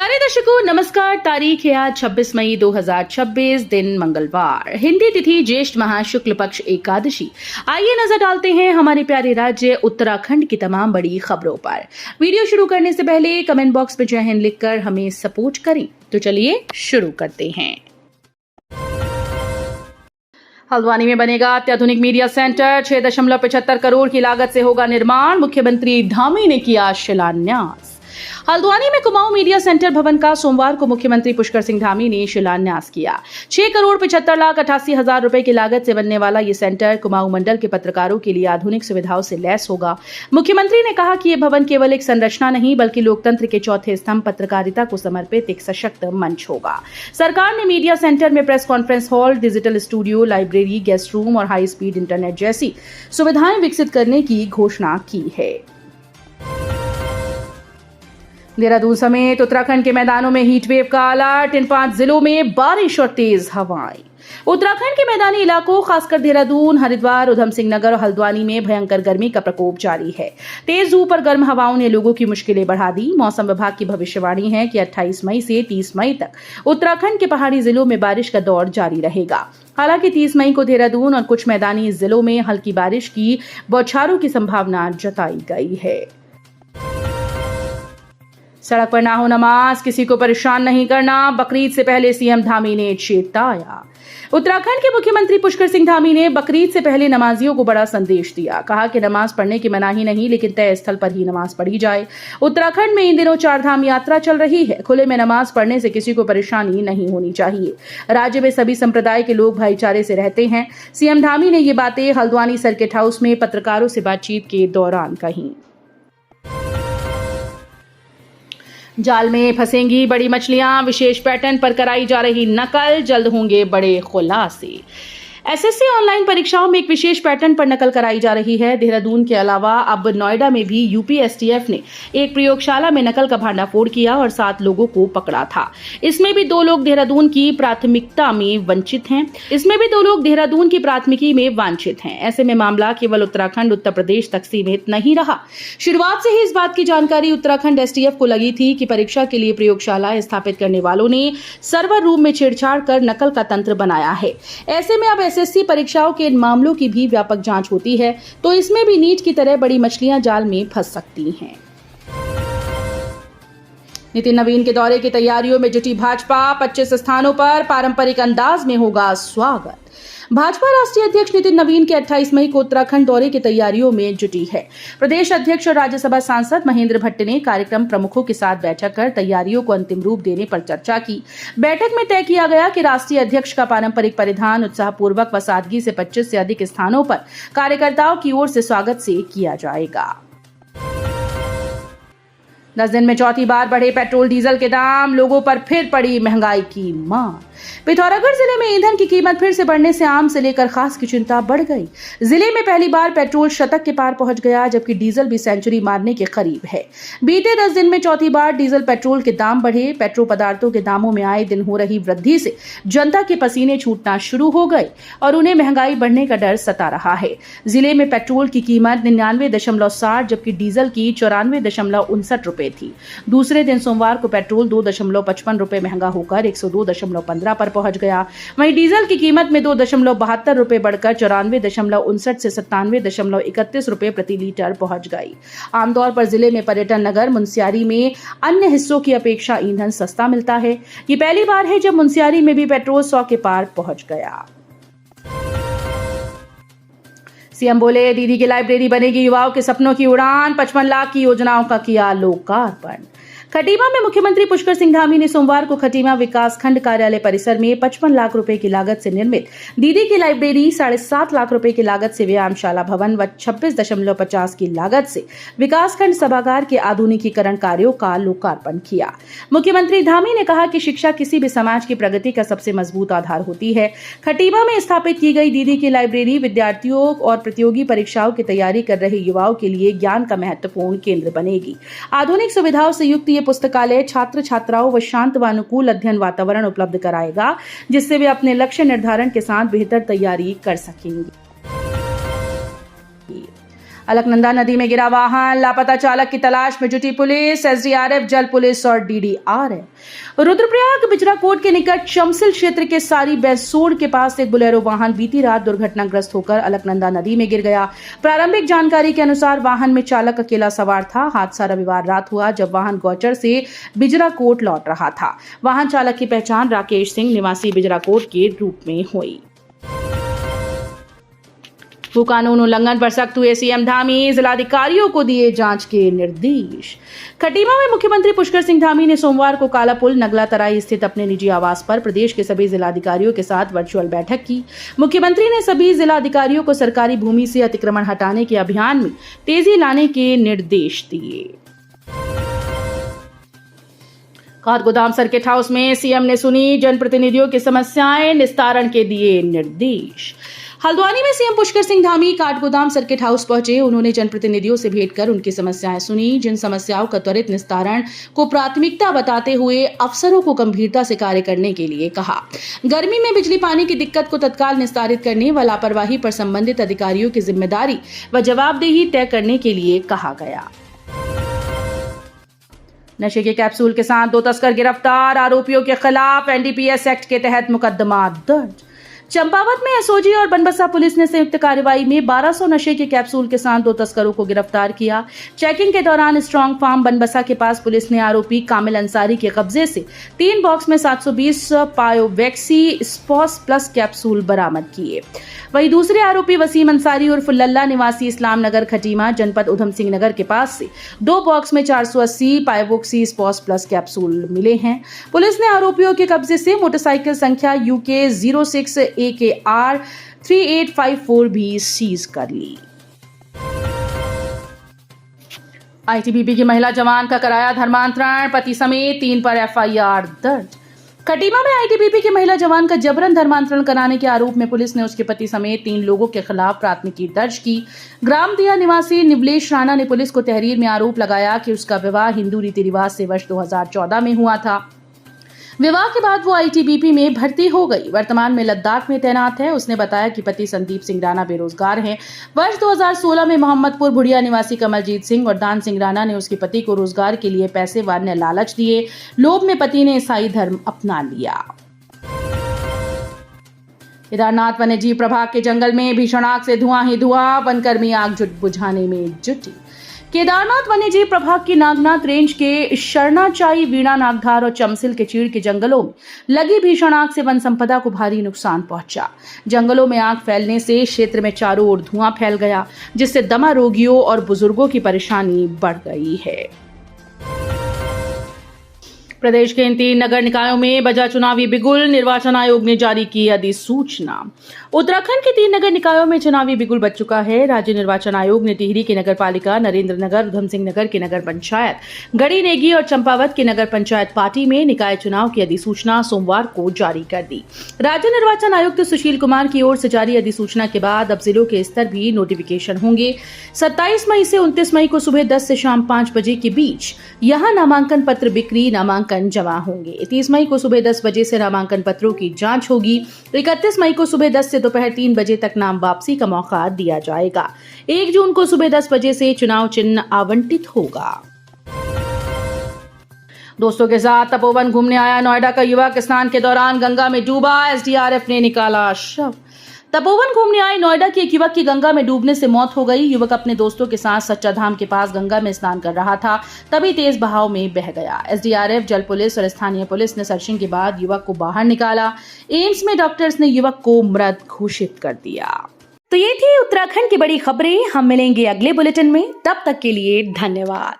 प्यारे दर्शकों नमस्कार। तारीख है आज 26 मई 2026, दिन मंगलवार, हिंदी तिथि ज्येष्ठ माह शुक्ल पक्ष एकादशी। आइए नजर डालते हैं हमारे प्यारे राज्य उत्तराखंड की तमाम बड़ी खबरों पर। वीडियो शुरू करने से पहले कमेंट बॉक्स में जय हिंद लिखकर हमें सपोर्ट करें। तो चलिए शुरू करते हैं। हल्द्वानी में बनेगा अत्याधुनिक मीडिया सेंटर, 6.75 करोड़ की लागत से होगा निर्माण। मुख्यमंत्री धामी ने किया शिलान्यास। हल्द्वानी में कुमाऊं मीडिया सेंटर भवन का सोमवार को मुख्यमंत्री पुष्कर सिंह धामी ने शिलान्यास किया। 6,75,88,000 रुपए की लागत से बनने वाला ये सेंटर कुमाऊं मंडल के पत्रकारों के लिए आधुनिक सुविधाओं से लैस होगा। मुख्यमंत्री ने कहा कि यह भवन केवल एक संरचना नहीं बल्कि लोकतंत्र के चौथे स्तंभ पत्रकारिता को समर्पित एक सशक्त मंच होगा। सरकार ने मीडिया सेंटर में press conference hall, digital studio, library, guest room और हाई स्पीड इंटरनेट जैसी सुविधाएं विकसित करने की घोषणा की है। देहरादून समेत उत्तराखंड के मैदानों में हीट वेव का अलर्ट, इन 5 जिलों में बारिश और तेज हवाएं। उत्तराखंड के मैदानी इलाकों खासकर देहरादून, हरिद्वार, उधम सिंह नगर और हल्द्वानी में भयंकर गर्मी का प्रकोप जारी है। तेज धूप और गर्म हवाओं ने लोगों की मुश्किलें बढ़ा दी। मौसम विभाग की भविष्यवाणी है कि 28 मई से 30 मई तक उत्तराखंड के पहाड़ी जिलों में बारिश का दौर जारी रहेगा। हालांकि 30 मई को देहरादून और कुछ मैदानी जिलों में हल्की बारिश की बौछारों की संभावना जताई गई है। सड़क पर ना हो नमाज, किसी को परेशान नहीं करना, बकरीद से पहले सीएम धामी ने चेताया। उत्तराखंड के मुख्यमंत्री पुष्कर सिंह धामी ने बकरीद से पहले नमाजियों को बड़ा संदेश दिया। कहा कि नमाज पढ़ने की मनाही नहीं, लेकिन तय स्थल पर ही नमाज पढ़ी जाए। उत्तराखंड में इन दिनों 4 धाम यात्रा चल रही है। खुले में नमाज पढ़ने से किसी को परेशानी नहीं होनी चाहिए। राज्य में सभी संप्रदाय के लोग भाईचारे से रहते हैं। सीएम धामी ने ये बातें हल्द्वानी सर्किट हाउस में पत्रकारों से बातचीत के दौरान कही। जाल में फंसेंगी बड़ी मछलियां, विशेष पैटर्न पर कराई जा रही नकल, जल्द होंगे बड़े खुलासे। एसएससी ऑनलाइन परीक्षाओं में एक विशेष पैटर्न पर नकल कराई जा रही है। देहरादून के अलावा अब नोएडा में भी यूपीएसटीएफ ने एक प्रयोगशाला में नकल का भांडाफोड़ किया और 7 लोगों को पकड़ा था। इसमें भी 2 लोग देहरादून की प्राथमिकता में वंचित हैं। वांछित हैं। ऐसे में मामला केवल उत्तराखंड, उत्तर प्रदेश तक सीमित नहीं रहा। शुरुआत से ही इस बात की जानकारी उत्तराखंड एसटीएफ को लगी थी कि परीक्षा के लिए प्रयोगशाला स्थापित करने वालों ने सर्वर रूम में छेड़छाड़ कर नकल का तंत्र बनाया है। ऐसे में अब एसएससी परीक्षाओं के इन मामलों की भी व्यापक जांच होती है, तो इसमें भी नीट की तरह बड़ी मछलियां जाल में फंस सकती हैं। नितिन नवीन के दौरे की तैयारियों में जुटी भाजपा, 25 स्थानों पर पारंपरिक अंदाज में होगा स्वागत। भाजपा राष्ट्रीय अध्यक्ष नितिन नवीन के 28 मई को उत्तराखंड दौरे की तैयारियों में जुटी है। प्रदेश अध्यक्ष और राज्यसभा सांसद महेंद्र भट्ट ने कार्यक्रम प्रमुखों के साथ बैठक कर तैयारियों को अंतिम रूप देने पर चर्चा की। बैठक में तय किया गया कि राष्ट्रीय अध्यक्ष का पारंपरिक परिधान उत्साहपूर्वक व सादगी से 25 से अधिक स्थानों पर कार्यकर्ताओं की ओर से स्वागत से किया जाएगा। 10 दिन में चौथी बार बढ़े पेट्रोल डीजल के दाम, लोगों पर फिर पड़ी महंगाई की मार। पिथौरागढ़ जिले में ईंधन की कीमत फिर से बढ़ने से आम से लेकर खास की चिंता बढ़ गई। जिले में पहली बार पेट्रोल शतक के पार पहुंच गया, जबकि डीजल भी सेंचुरी मारने के करीब है। बीते 10 दिन में चौथी बार डीजल पेट्रोल के दाम बढ़े। पेट्रोल पदार्थों के दामों में आए दिन हो रही वृद्धि से जनता के पसीने छूटना शुरू हो गए और उन्हें महंगाई बढ़ने का डर सता रहा है। जिले में पेट्रोल की कीमत 99.60 जबकि डीजल की 94.59 रुपए थी। दूसरे दिन सोमवार को पेट्रोल 2.55 रुपए महंगा होकर 102.15 पर पहुंच गया। वहीं डीजल की कीमत में 2.72 रुपए बढ़कर 94.59 से 97.31 रुपए प्रति लीटर पहुंच गई। आमतौर पर जिले में पर्यटन नगर मुनस्यारी में अन्य हिस्सों की अपेक्षा ईंधन सस्ता मिलता है। ये पहली बार है जब मुनस्यारी में भी पेट्रोल 100 के पार पहुंच गया। सीएम बोले, दीदी की लाइब्रेरी बनेगी युवाओं के सपनों की उड़ान, 55 लाख की योजनाओं का किया लोकार्पण। खटीमा में मुख्यमंत्री पुष्कर सिंह धामी ने सोमवार को खटीमा विकास खंड कार्यालय परिसर में 55 लाख रुपए की लागत से निर्मित दीदी की लाइब्रेरी, 7.5 लाख रुपए की लागत से व्यायामशाला भवन व 26.50 की लागत से विकासखंड सभागार के आधुनिकीकरण कार्यों का लोकार्पण किया। मुख्यमंत्री धामी ने कहा कि शिक्षा किसी भी समाज की प्रगति का सबसे मजबूत आधार होती है। खटीमा में स्थापित की गई दीदी की लाइब्रेरी विद्यार्थियों और प्रतियोगी परीक्षाओं की तैयारी कर रहे युवाओं के लिए ज्ञान का महत्वपूर्ण केंद्र बनेगी। आधुनिक सुविधाओं से युक्त पुस्तकालय छात्र छात्राओं व शांत व अनुकूल अध्ययन वातावरण उपलब्ध कराएगा, जिससे वे अपने लक्ष्य निर्धारण के साथ बेहतर तैयारी कर सकेंगे। अलकनंदा नदी में गिरा वाहन, लापता चालक की तलाश में जुटी पुलिस, एसडीआरएफ, जल पुलिस और डीडीआर है। रुद्रप्रयाग बिजराकोट के निकट चमसिल क्षेत्र के सारी बैसोड़ के पास एक बोलेरो वाहन बीती रात दुर्घटनाग्रस्त होकर अलकनंदा नदी में गिर गया। प्रारंभिक जानकारी के अनुसार वाहन में चालक अकेला सवार था। हादसा रविवार रात हुआ जब वाहन गौचर से बिजराकोट लौट रहा था। वाहन चालक की पहचान राकेश सिंह निवासी बिजराकोट के रूप में हुई। भू कानून उल्लंघन पर सख्त हुए सीएम धामी, जिलाधिकारियों को दिए जांच के निर्देश। खटीमा में मुख्यमंत्री पुष्कर सिंह धामी ने सोमवार को काला पुल नगला तराई स्थित अपने निजी आवास पर प्रदेश के सभी जिलाधिकारियों के साथ वर्चुअल बैठक की। मुख्यमंत्री ने सभी जिलाधिकारियों को सरकारी भूमि से अतिक्रमण हटाने के अभियान में तेजी लाने के निर्देश दिए। खाद गोदाम सर्किट हाउस में सीएम ने सुनी जनप्रतिनिधियों की समस्याएं, निस्तारण के दिए निर्देश। हल्द्वानी में CM Pushkar Singh Dhami Kathgodam circuit house पहुंचे। उन्होंने जनप्रतिनिधियों से भेंट कर उनकी समस्याएं सुनी। जिन समस्याओं का त्वरित निस्तारण को प्राथमिकता बताते हुए अफसरों को गंभीरता से कार्य करने के लिए कहा। गर्मी में बिजली पानी की दिक्कत को तत्काल निस्तारित करने व लापरवाही पर संबंधित अधिकारियों की जिम्मेदारी व जवाबदेही तय करने के लिए कहा गया। नशे के कैप्सूल के साथ 2 तस्कर गिरफ्तार, आरोपियों के खिलाफ एनडीपीएस एक्ट के तहत मुकदमा दर्ज। चंपावत में एसओजी और बनबसा पुलिस ने संयुक्त कार्रवाई में 1200 नशे के कैप्सूल के साथ 2 तस्करों को गिरफ्तार किया। चेकिंग के दौरान स्ट्रॉन्ग फार्म बनबसा के पास पुलिस ने आरोपी कामिल अंसारी के कब्जे से 3 बॉक्स में 720 पायोवैक्सी स्पॉस प्लस कैप्सूल बरामद किए। वहीं दूसरे आरोपी वसीम अंसारी उर्फ लल्ला निवासी इस्लाम नगर खटीमा जनपद उधम सिंह नगर के पास से 2 बॉक्स में 480 पायोवैक्सी स्पॉस प्लस कैप्सूल मिले हैं। पुलिस ने आरोपियों के कब्जे से मोटरसाइकिल संख्या UK 06 AKR 3854 भी सीज कर ली। आईटीबीपी की महिला जवान का कराया धर्मांतरण, पति समेत 3 पर एफआईआर दर्ज। खटीमा में आईटीबीपी की महिला जवान का जबरन धर्मांतरण कराने के आरोप में पुलिस ने उसके पति समेत 3 लोगों के खिलाफ प्राथमिकी दर्ज की। ग्राम दिया निवासी निबलेश राणा ने पुलिस को तहरीर में आरोप लगाया कि उसका विवाह हिंदू रीति रिवाज से वर्ष 2014 में हुआ था। विवाह के बाद वो आईटीबीपी में भर्ती हो गई। वर्तमान में लद्दाख में तैनात है। उसने बताया कि पति संदीप सिंह राणा बेरोजगार हैं। वर्ष 2016 में मोहम्मदपुर बुढ़िया निवासी कमलजीत सिंह और दान सिंह राणा ने उसके पति को रोजगार के लिए पैसे व अन्य लालच दिए। लोभ में पति ने ईसाई धर्म अपना लिया। केदारनाथ वन्यजीव प्रभाग के जंगल में भीषण आग से धुआं ही धुआं, वनकर्मी आग बुझाने में जुटी। केदारनाथ वन्यजीव प्रभाग की नागनाथ रेंज के शरणाचाई, वीणा नागधार और चमसिल के चीड़ के जंगलों में लगी भीषण आग से वन संपदा को भारी नुकसान पहुंचा। जंगलों में आग फैलने से क्षेत्र में चारों ओर धुआं फैल गया, जिससे दमा रोगियों और बुजुर्गों की परेशानी बढ़ गई है। प्रदेश के इन 3 नगर निकायों में बजा चुनावी बिगुल, निर्वाचन आयोग ने जारी की अधिसूचना। उत्तराखंड के 3 नगर निकायों में चुनावी बिगुल बज चुका है। राज्य निर्वाचन आयोग ने टिहरी की नगर पालिका, नरेंद्र नगर, उधम सिंह नगर की नगर पंचायत, गढ़ी नेगी और चंपावत की नगर पंचायत पार्टी में निकाय चुनाव की अधिसूचना सोमवार को जारी कर दी। राज्य निर्वाचन आयुक्त सुशील कुमार की ओर से जारी अधिसूचना के बाद अब जिलों के स्तर भी नोटिफिकेशन होंगे। 27 मई से 29 मई को सुबह 10 से शाम 5 बजे के बीच यहां नामांकन पत्र बिक्री, नामांकन जमा होंगे। 30 मई को सुबह 10 बजे से नामांकन पत्रों की जांच होगी। 31 मई को सुबह 10 से दोपहर 3 बजे तक नाम वापसी का मौका दिया जाएगा। 1 जून को सुबह 10 बजे से चुनाव चिन्ह आवंटित होगा। दोस्तों के साथ तपोवन घूमने आया नोएडा का युवक स्नान के दौरान गंगा में डूबा, एसडीआरएफ ने निकाला शव। तपोवन घूमने आए नोएडा के एक युवक की गंगा में डूबने से मौत हो गई। युवक अपने दोस्तों के साथ सच्चा धाम के पास गंगा में स्नान कर रहा था, तभी तेज बहाव में बह गया। एसडीआरएफ, जल पुलिस और स्थानीय पुलिस ने सर्चिंग के बाद युवक को बाहर निकाला। एम्स में डॉक्टर्स ने युवक को मृत घोषित कर दिया। तो ये थी उत्तराखंड की बड़ी खबरें। हम मिलेंगे अगले बुलेटिन में, तब तक के लिए धन्यवाद।